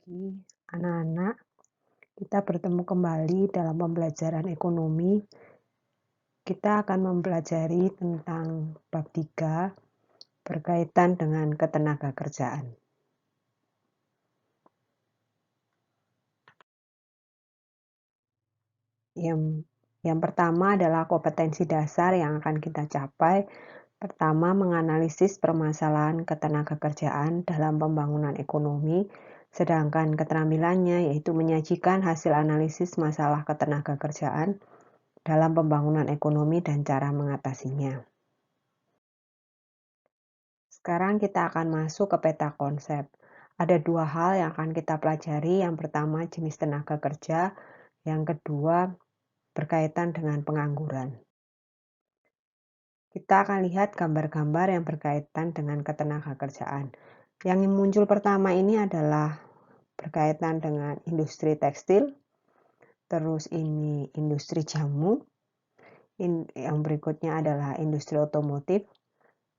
Pagi, anak-anak. Kita bertemu kembali dalam pembelajaran ekonomi. Kita akan mempelajari tentang bab 3 berkaitan dengan ketenagakerjaan. Yang pertama adalah kompetensi dasar yang akan kita capai. Pertama, menganalisis permasalahan ketenagakerjaan dalam pembangunan ekonomi, sedangkan keterampilannya yaitu menyajikan hasil analisis masalah ketenagakerjaan dalam pembangunan ekonomi dan cara mengatasinya. Sekarang kita akan masuk ke peta konsep. Ada dua hal yang akan kita pelajari. Yang pertama, jenis tenaga kerja. Yang kedua, berkaitan dengan pengangguran. Kita akan lihat gambar-gambar yang berkaitan dengan ketenagakerjaan. Yang muncul pertama ini adalah berkaitan dengan industri tekstil. Terus ini industri jamu. Yang berikutnya adalah industri otomotif.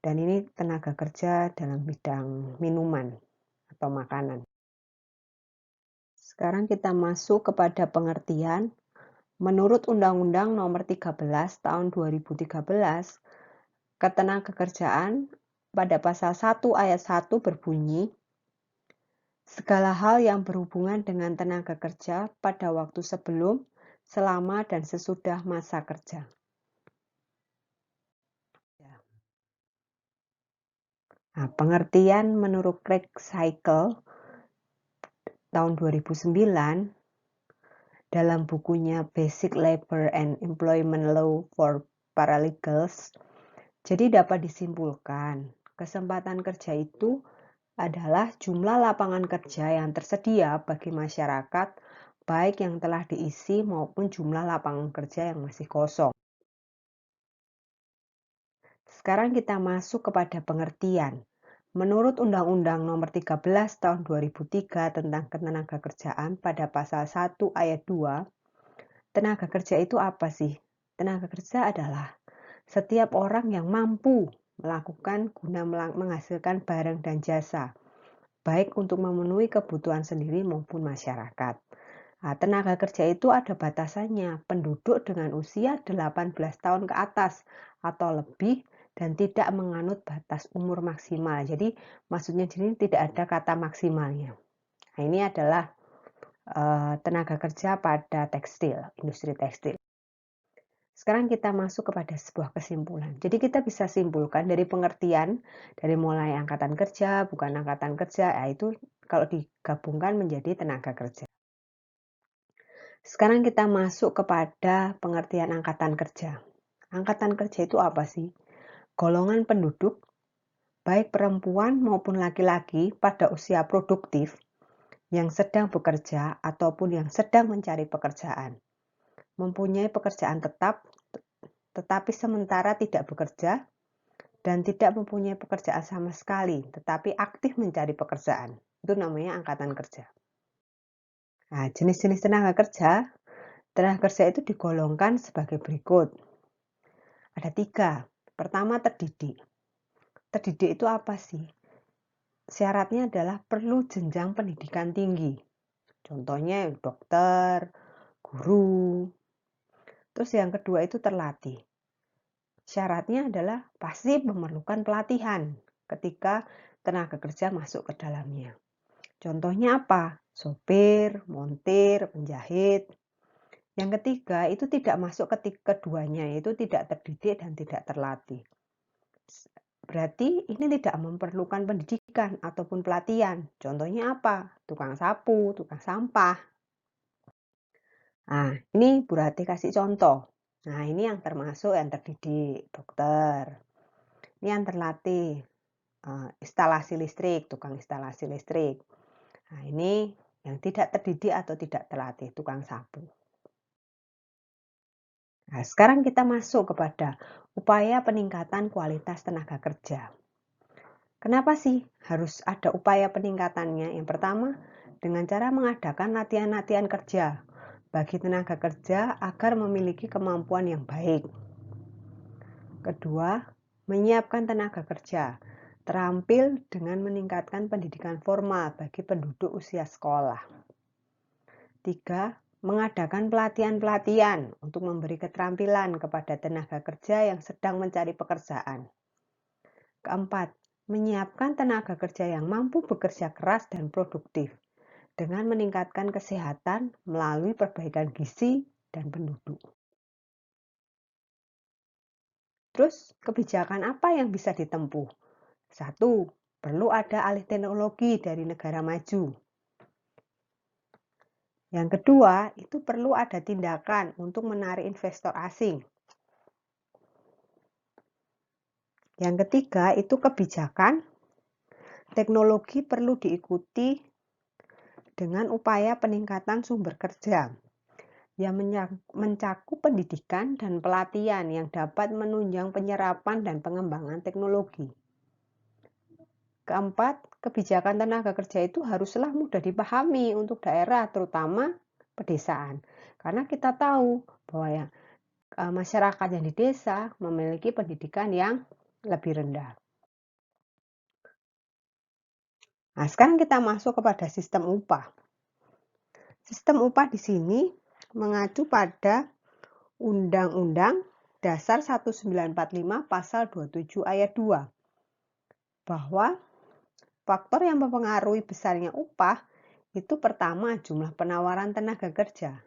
Dan ini tenaga kerja dalam bidang minuman atau makanan. Sekarang kita masuk kepada pengertian. Menurut Undang-Undang Nomor 13 Tahun 2013, ketenagakerjaan pada pasal 1 ayat 1 berbunyi, segala hal yang berhubungan dengan tenaga kerja pada waktu sebelum, selama, dan sesudah masa kerja. Nah, pengertian menurut Craig Cycle tahun 2009 dalam bukunya Basic Labor and Employment Law for Paralegals. Jadi dapat disimpulkan, kesempatan kerja itu adalah jumlah lapangan kerja yang tersedia bagi masyarakat, baik yang telah diisi maupun jumlah lapangan kerja yang masih kosong. Sekarang kita masuk kepada pengertian. Menurut Undang-Undang Nomor 13 Tahun 2003 tentang Ketenagakerjaan pada pasal 1 ayat 2, tenaga kerja itu apa sih? Tenaga kerja adalah setiap orang yang mampu melakukan guna menghasilkan barang dan jasa, baik untuk memenuhi kebutuhan sendiri maupun masyarakat. Nah, tenaga kerja itu ada batasannya, penduduk dengan usia 18 tahun ke atas atau lebih dan tidak menganut batas umur maksimal. Jadi maksudnya di sini tidak ada kata maksimalnya. Nah, ini adalah tenaga kerja pada tekstil, industri tekstil. Sekarang kita masuk kepada sebuah kesimpulan. Jadi kita bisa simpulkan dari pengertian, dari mulai angkatan kerja, bukan angkatan kerja, yaitu kalau digabungkan menjadi tenaga kerja. Sekarang kita masuk kepada pengertian angkatan kerja. Angkatan kerja itu apa sih? Golongan penduduk, baik perempuan maupun laki-laki pada usia produktif, yang sedang bekerja ataupun yang sedang mencari pekerjaan. Mempunyai pekerjaan tetap, tetapi sementara tidak bekerja, dan tidak mempunyai pekerjaan sama sekali, tetapi aktif mencari pekerjaan. Itu namanya angkatan kerja. Nah, jenis-jenis tenaga kerja itu digolongkan sebagai berikut. Ada 3. Pertama, terdidik. Terdidik itu apa sih? Syaratnya adalah perlu jenjang pendidikan tinggi. Contohnya dokter, guru. Terus yang kedua itu terlatih. Syaratnya adalah pasti memerlukan pelatihan ketika tenaga kerja masuk ke dalamnya. Contohnya apa? Sopir, montir, penjahit. Yang ketiga itu tidak masuk keduanya, yaitu tidak terdidik dan tidak terlatih. Berarti ini tidak memerlukan pendidikan ataupun pelatihan. Contohnya apa? Tukang sapu, tukang sampah. Nah, ini Bu Rati kasih contoh. Nah, ini yang termasuk yang terdidik, dokter. Ini yang terlatih, instalasi listrik, tukang instalasi listrik. Nah, ini yang tidak terdidik atau tidak terlatih, tukang sapu. Nah, sekarang kita masuk kepada upaya peningkatan kualitas tenaga kerja. Kenapa sih harus ada upaya peningkatannya? Yang pertama, dengan cara mengadakan latihan-latihan kerja bagi tenaga kerja agar memiliki kemampuan yang baik. Kedua, menyiapkan tenaga kerja terampil dengan meningkatkan pendidikan formal bagi penduduk usia sekolah. 3. Mengadakan pelatihan-pelatihan untuk memberi keterampilan kepada tenaga kerja yang sedang mencari pekerjaan. Keempat, menyiapkan tenaga kerja yang mampu bekerja keras dan produktif dengan meningkatkan kesehatan melalui perbaikan gizi dan penduduk. Terus, kebijakan apa yang bisa ditempuh? 1. Perlu ada alih teknologi dari negara maju. Yang kedua, itu perlu ada tindakan untuk menarik investor asing. Yang ketiga, itu kebijakan. Teknologi perlu diikuti dengan upaya peningkatan sumber kerja yang mencakup pendidikan dan pelatihan yang dapat menunjang penyerapan dan pengembangan teknologi. Keempat, kebijakan tenaga kerja itu haruslah mudah dipahami untuk daerah, terutama pedesaan. Karena kita tahu bahwa masyarakat yang di desa memiliki pendidikan yang lebih rendah. Nah, sekarang kita masuk kepada sistem upah. Sistem upah di sini mengacu pada Undang-Undang Dasar 1945 Pasal 27 Ayat 2 bahwa faktor yang mempengaruhi besarnya upah itu pertama jumlah penawaran tenaga kerja.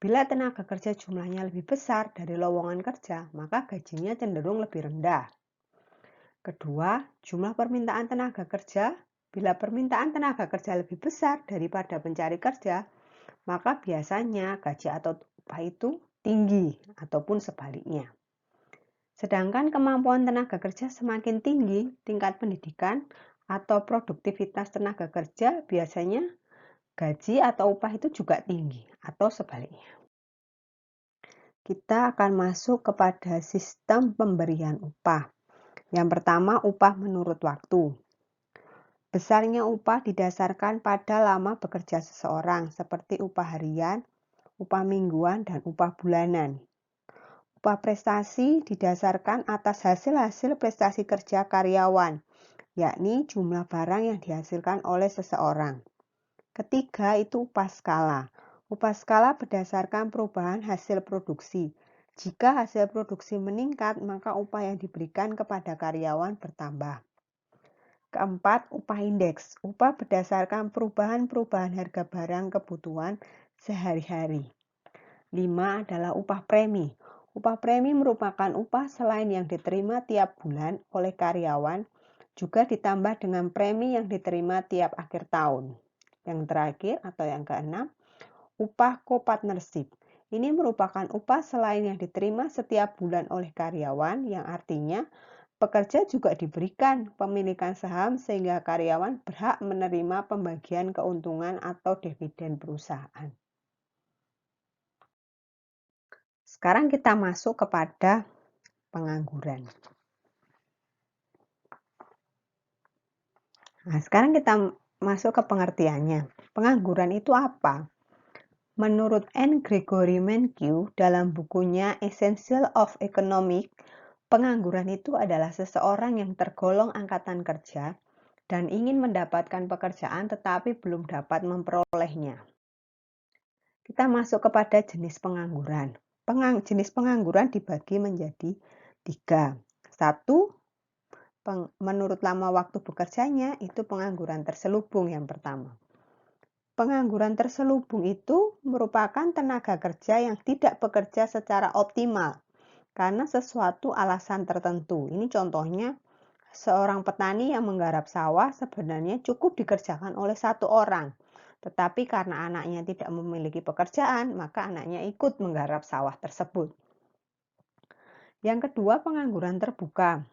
Bila tenaga kerja jumlahnya lebih besar dari lowongan kerja, maka gajinya cenderung lebih rendah. Kedua, jumlah permintaan tenaga kerja. Bila permintaan tenaga kerja lebih besar daripada pencari kerja, maka biasanya gaji atau upah itu tinggi ataupun sebaliknya. Sedangkan kemampuan tenaga kerja semakin tinggi, tingkat pendidikan atau produktivitas tenaga kerja biasanya gaji atau upah itu juga tinggi atau sebaliknya. Kita akan masuk kepada sistem pemberian upah. Yang pertama, upah menurut waktu. Besarnya upah didasarkan pada lama bekerja seseorang, seperti upah harian, upah mingguan, dan upah bulanan. Upah prestasi didasarkan atas hasil-hasil prestasi kerja karyawan, yakni jumlah barang yang dihasilkan oleh seseorang. Ketiga, itu upah skala. Upah skala berdasarkan perubahan hasil produksi. Jika hasil produksi meningkat, maka upah yang diberikan kepada karyawan bertambah. Keempat, upah indeks. Upah berdasarkan perubahan-perubahan harga barang kebutuhan sehari-hari. 5 adalah upah premi. Upah premi merupakan upah selain yang diterima tiap bulan oleh karyawan, juga ditambah dengan premi yang diterima tiap akhir tahun. Yang terakhir atau yang keenam, upah co-partnership. Ini merupakan upah selain yang diterima setiap bulan oleh karyawan, yang artinya pekerja juga diberikan pemilikan saham sehingga karyawan berhak menerima pembagian keuntungan atau dividen perusahaan. Sekarang kita masuk kepada pengangguran. Nah, sekarang kita masuk ke pengertiannya. Pengangguran itu apa? Menurut N. Gregory Mankiw dalam bukunya Essentials of Economics, pengangguran itu adalah seseorang yang tergolong angkatan kerja dan ingin mendapatkan pekerjaan tetapi belum dapat memperolehnya. Kita masuk kepada jenis pengangguran. Jenis pengangguran dibagi menjadi 3. 1. Menurut lama waktu bekerjanya, itu pengangguran terselubung yang pertama. Pengangguran terselubung itu merupakan tenaga kerja yang tidak bekerja secara optimal karena sesuatu alasan tertentu. Ini contohnya, seorang petani yang menggarap sawah sebenarnya cukup dikerjakan oleh satu orang. Tetapi karena anaknya tidak memiliki pekerjaan, maka anaknya ikut menggarap sawah tersebut. Yang kedua, pengangguran terbuka.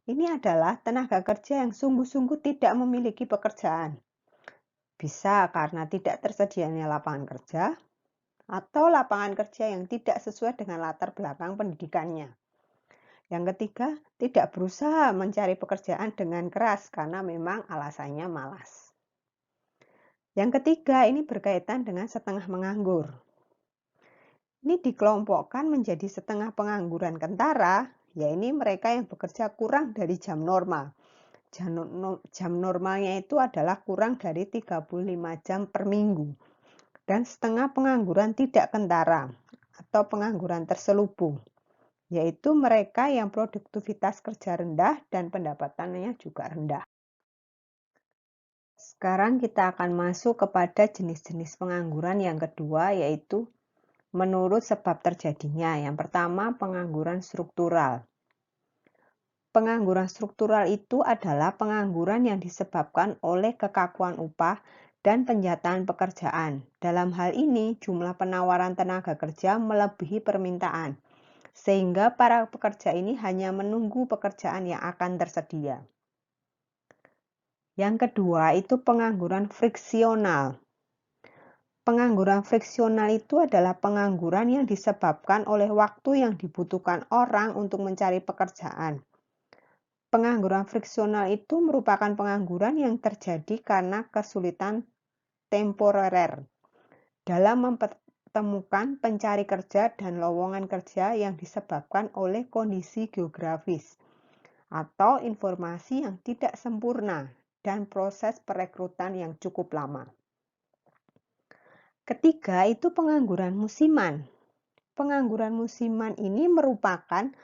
Ini adalah tenaga kerja yang sungguh-sungguh tidak memiliki pekerjaan. Bisa karena tidak tersedianya lapangan kerja, atau lapangan kerja yang tidak sesuai dengan latar belakang pendidikannya. Yang ketiga, tidak berusaha mencari pekerjaan dengan keras karena memang alasannya malas. Yang ketiga, ini berkaitan dengan setengah menganggur. Ini dikelompokkan menjadi setengah pengangguran kentara yaitu mereka yang bekerja kurang dari jam normal. Jam normalnya itu adalah kurang dari 35 jam per minggu. Dan setengah pengangguran tidak kentara atau pengangguran terselubung, yaitu mereka yang produktivitas kerja rendah dan pendapatannya juga rendah. Sekarang kita akan masuk kepada jenis-jenis pengangguran yang kedua, yaitu menurut sebab terjadinya. Yang pertama, pengangguran struktural. Pengangguran struktural itu adalah pengangguran yang disebabkan oleh kekakuan upah dan penjataan pekerjaan. Dalam hal ini, jumlah penawaran tenaga kerja melebihi permintaan, sehingga para pekerja ini hanya menunggu pekerjaan yang akan tersedia. Yang kedua, itu pengangguran friksional. Pengangguran friksional itu adalah pengangguran yang disebabkan oleh waktu yang dibutuhkan orang untuk mencari pekerjaan. Pengangguran friksional itu merupakan pengangguran yang terjadi karena kesulitan temporer dalam mempertemukan pencari kerja dan lowongan kerja yang disebabkan oleh kondisi geografis atau informasi yang tidak sempurna dan proses perekrutan yang cukup lama. Ketiga, itu pengangguran musiman. Pengangguran musiman ini merupakan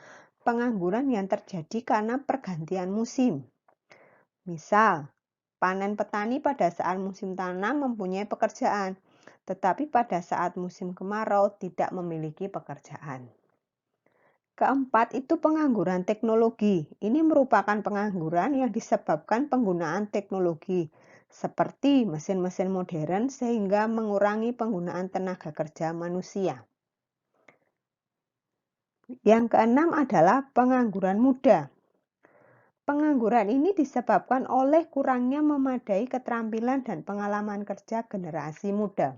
pengangguran yang terjadi karena pergantian musim. Misal, panen petani pada saat musim tanam mempunyai pekerjaan, tetapi pada saat musim kemarau tidak memiliki pekerjaan. Keempat, itu pengangguran teknologi. Ini merupakan pengangguran yang disebabkan penggunaan teknologi, seperti mesin-mesin modern sehingga mengurangi penggunaan tenaga kerja manusia. Yang keenam adalah pengangguran muda. Pengangguran ini disebabkan oleh kurangnya memadai keterampilan dan pengalaman kerja generasi muda.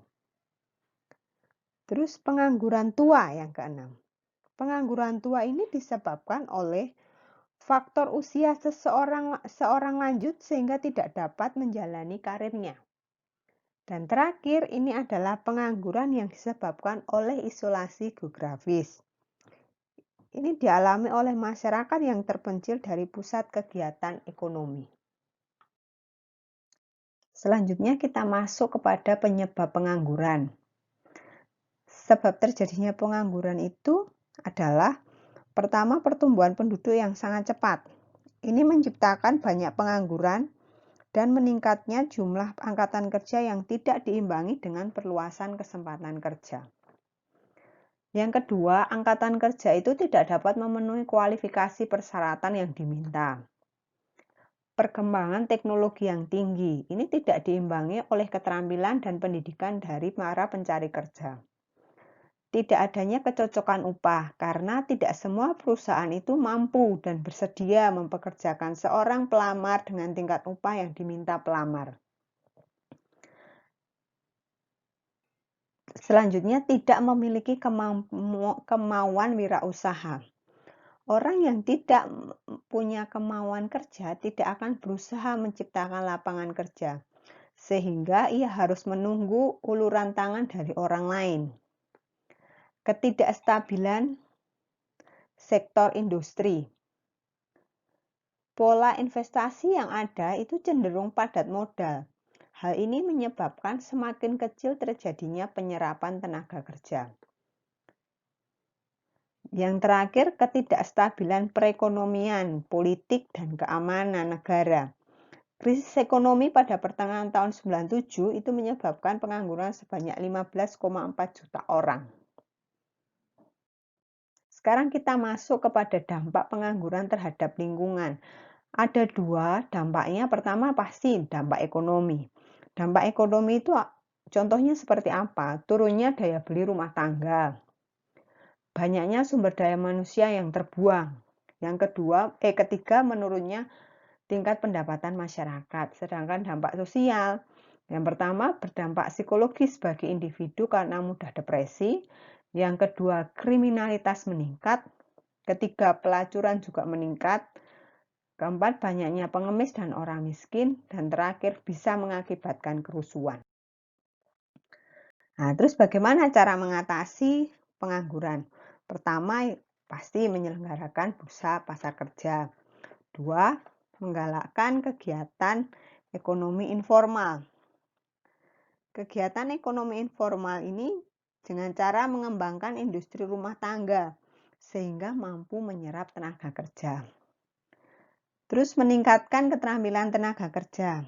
Terus pengangguran tua yang keenam. Pengangguran tua ini disebabkan oleh faktor usia seorang lanjut sehingga tidak dapat menjalani karirnya. Dan terakhir, ini adalah pengangguran yang disebabkan oleh isolasi geografis. Ini dialami oleh masyarakat yang terpencil dari pusat kegiatan ekonomi. Selanjutnya kita masuk kepada penyebab pengangguran. Sebab terjadinya pengangguran itu adalah pertama, pertumbuhan penduduk yang sangat cepat. Ini menciptakan banyak pengangguran dan meningkatnya jumlah angkatan kerja yang tidak diimbangi dengan perluasan kesempatan kerja. Yang kedua, angkatan kerja itu tidak dapat memenuhi kualifikasi persyaratan yang diminta. Perkembangan teknologi yang tinggi ini tidak diimbangi oleh keterampilan dan pendidikan dari para pencari kerja. Tidak adanya kecocokan upah karena tidak semua perusahaan itu mampu dan bersedia mempekerjakan seorang pelamar dengan tingkat upah yang diminta pelamar. Selanjutnya, tidak memiliki kemauan wirausaha. Orang yang tidak punya kemauan kerja tidak akan berusaha menciptakan lapangan kerja, sehingga ia harus menunggu uluran tangan dari orang lain. Ketidakstabilan sektor industri. Pola investasi yang ada itu cenderung padat modal. Hal ini menyebabkan semakin kecil terjadinya penyerapan tenaga kerja. Yang terakhir, ketidakstabilan perekonomian, politik, dan keamanan negara. Krisis ekonomi pada pertengahan tahun 97 itu menyebabkan pengangguran sebanyak 15,4 juta orang. Sekarang kita masuk kepada dampak pengangguran terhadap lingkungan. Ada dua dampaknya. Pertama pasti dampak ekonomi. Dampak ekonomi itu contohnya seperti apa? Turunnya daya beli rumah tangga. Banyaknya sumber daya manusia yang terbuang. Ketiga, menurunnya tingkat pendapatan masyarakat. Sedangkan dampak sosial, yang pertama berdampak psikologis bagi individu karena mudah depresi. Yang kedua, kriminalitas meningkat. Ketiga, pelacuran juga meningkat. Keempat, banyaknya pengemis dan orang miskin. Dan terakhir, bisa mengakibatkan kerusuhan. Nah, terus bagaimana cara mengatasi pengangguran? Pertama, pasti menyelenggarakan bursa pasar kerja. 2. Menggalakkan kegiatan ekonomi informal. Kegiatan ekonomi informal ini dengan cara mengembangkan industri rumah tangga sehingga mampu menyerap tenaga kerja. Terus meningkatkan keterampilan tenaga kerja.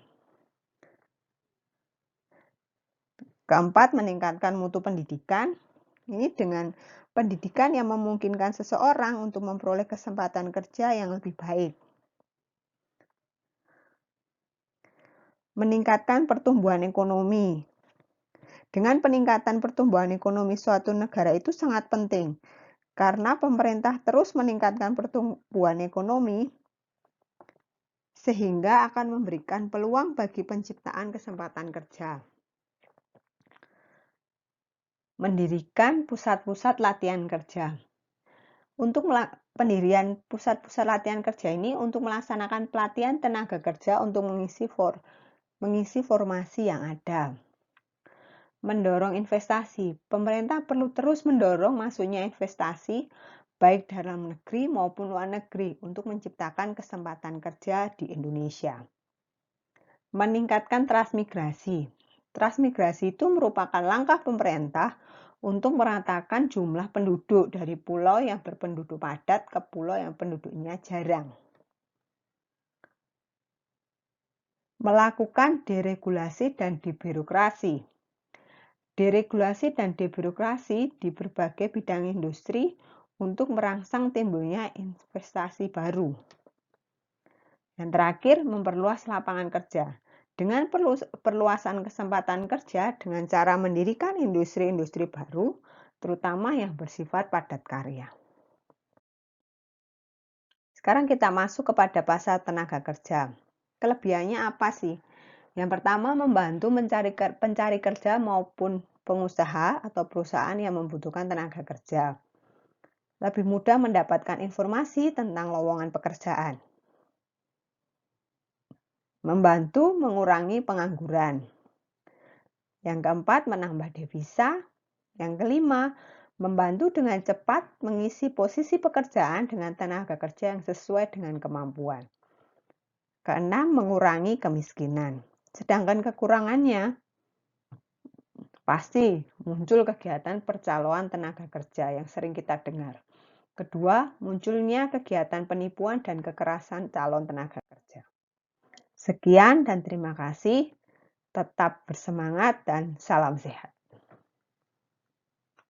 Keempat, meningkatkan mutu pendidikan. Ini dengan pendidikan yang memungkinkan seseorang untuk memperoleh kesempatan kerja yang lebih baik. Meningkatkan pertumbuhan ekonomi. Dengan peningkatan pertumbuhan ekonomi suatu negara itu sangat penting, karena pemerintah terus meningkatkan pertumbuhan ekonomi, sehingga akan memberikan peluang bagi penciptaan kesempatan kerja. Mendirikan pusat-pusat latihan kerja. Untuk pendirian pusat-pusat latihan kerja ini untuk melaksanakan pelatihan tenaga kerja untuk mengisi formasi yang ada. Mendorong investasi. Pemerintah perlu terus mendorong masuknya investasi baik dalam negeri maupun luar negeri untuk menciptakan kesempatan kerja di Indonesia. Meningkatkan transmigrasi. Transmigrasi itu merupakan langkah pemerintah untuk meratakan jumlah penduduk dari pulau yang berpenduduk padat ke pulau yang penduduknya jarang. Melakukan deregulasi dan debirokrasi. Deregulasi dan debirokrasi di berbagai bidang industri untuk merangsang timbulnya investasi baru. Yang terakhir, memperluas lapangan kerja. Dengan perluasan kesempatan kerja dengan cara mendirikan industri-industri baru, terutama yang bersifat padat karya. Sekarang kita masuk kepada pasar tenaga kerja. Kelebihannya apa sih? Yang pertama, membantu pencari kerja maupun pengusaha atau perusahaan yang membutuhkan tenaga kerja. Lebih mudah mendapatkan informasi tentang lowongan pekerjaan. Membantu mengurangi pengangguran. Yang keempat, menambah devisa. Yang kelima, membantu dengan cepat mengisi posisi pekerjaan dengan tenaga kerja yang sesuai dengan kemampuan. Keenam, mengurangi kemiskinan. Sedangkan kekurangannya, pasti muncul kegiatan percaloan tenaga kerja yang sering kita dengar. Kedua, munculnya kegiatan penipuan dan kekerasan calon tenaga kerja. Sekian dan terima kasih. Tetap bersemangat dan salam sehat.